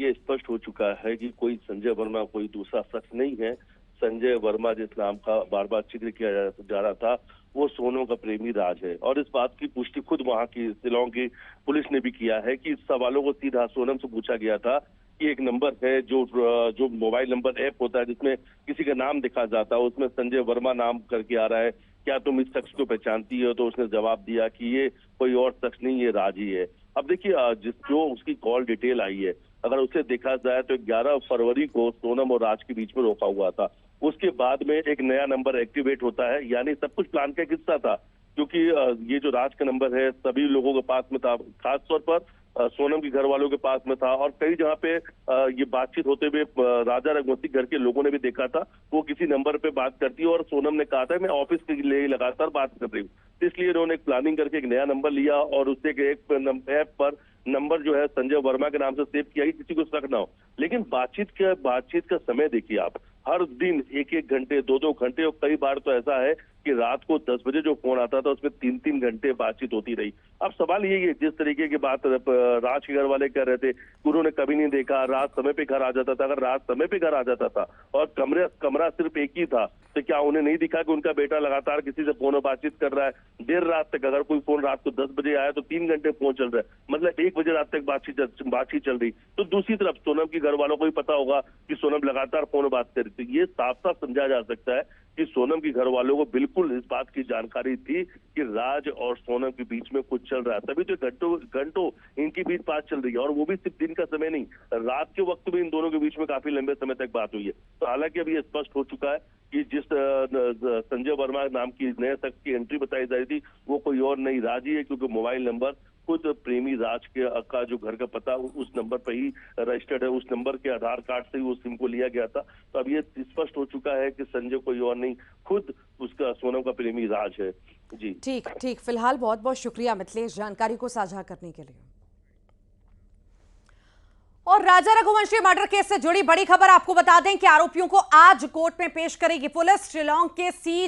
ये स्पष्ट हो चुका है कि कोई संजय वर्मा कोई दूसरा शख्स नहीं है। संजय वर्मा जिस नाम का बार बार जिक्र किया जा रहा था, वो सोनम का प्रेमी राज है। और इस बात की पुष्टि खुद वहां की शिलांग की पुलिस ने भी किया है कि इस सवालों को सीधा सोनम से पूछा गया था कि एक नंबर है जो मोबाइल नंबर ऐप होता है जिसमें किसी का नाम दिखा जाता है, उसमें संजय वर्मा नाम करके आ रहा है, क्या तुम इस शख्स को पहचानती हो? तो उसने जवाब दिया कि ये कोई और शख्स नहीं, ये राज ही है। अब देखिए, जो उसकी कॉल डिटेल आई है, अगर उसे देखा जाए तो 11 फरवरी को सोनम और राज के बीच में रोका हुआ था। उसके बाद में एक नया नंबर एक्टिवेट होता है, यानी सब कुछ प्लान का एक हिस्सा था, क्योंकि ये जो राज का नंबर है सभी लोगों के पास में था, खासतौर पर सोनम के घर वालों के पास में था। और कई जगह पे ये बातचीत होते हुए राजा रघुवंशी घर के लोगों ने भी देखा था, वो किसी नंबर पे बात करती है और सोनम ने कहा था मैं ऑफिस के लिए लगातार बात कर रही हूँ। इसलिए उन्होंने एक प्लानिंग करके एक नया नंबर लिया और उससे एक ऐप पर नंबर जो है संजय वर्मा के नाम से सेव किया कि किसी को शक ना हो। लेकिन बातचीत का समय देखिए आप, हर दिन एक एक घंटे, दो दो घंटे, और कई बार तो ऐसा है कि रात को 10 बजे जो फोन आता था उसमें 3-3 घंटे बातचीत होती रही। अब सवाल यही है, जिस तरीके की बात राज के घर वाले कह रहे थे, उन्होंने कभी नहीं देखा, रात समय पे घर आ जाता था। अगर रात समय पे घर आ जाता था और कमरा सिर्फ एक ही था, तो क्या उन्हें नहीं दिखा कि उनका बेटा लगातार किसी से फोन पर बातचीत कर रहा है देर रात तक? अगर कोई फोन रात को 10 बजे आया तो 3 घंटे फोन चल रहा है, मतलब 1 बजे रात तक बातचीत चल रही। तो दूसरी तरफ सोनम के घर वालों को भी पता होगा कि सोनम लगातार फोन बात कर रही थी। ये साफ साफ समझा जा सकता है कि सोनम के घर वालों को बिल्कुल इस बात की जानकारी थी कि राज और सोनम के बीच में कुछ चल रहा है, तभी तो घंटों घंटों इनके बीच बात चल रही है। और वो भी सिर्फ दिन का समय नहीं, रात के वक्त भी इन दोनों के बीच में काफी लंबे समय तक बात हुई है। तो हालांकि अब ये स्पष्ट हो चुका है कि जिस संजय वर्मा नाम की नए शख्स की एंट्री बताई जा रही थी, वो कोई और नहीं राज ही है, क्योंकि मोबाइल नंबर खुद प्रेमी राज का जो घर का पता उस नंबर पर ही रजिस्टर्ड है, उस नंबर के आधार कार्ड से ही उस सिम को लिया गया था। तो अब ये स्पष्ट हो चुका है कि संजय कोई और नहीं, खुद उसका सोनम का प्रेमी राज है। जी ठीक ठीक। फिलहाल बहुत बहुत शुक्रिया मिथिलेश जानकारी को साझा करने के लिए। और राजा रघुवंशी मर्डर केस से जुड़ी बड़ी खबर आपको बता दें कि आरोपियों को आज कोर्ट में पेश करेगी पुलिस। शिलांग के सी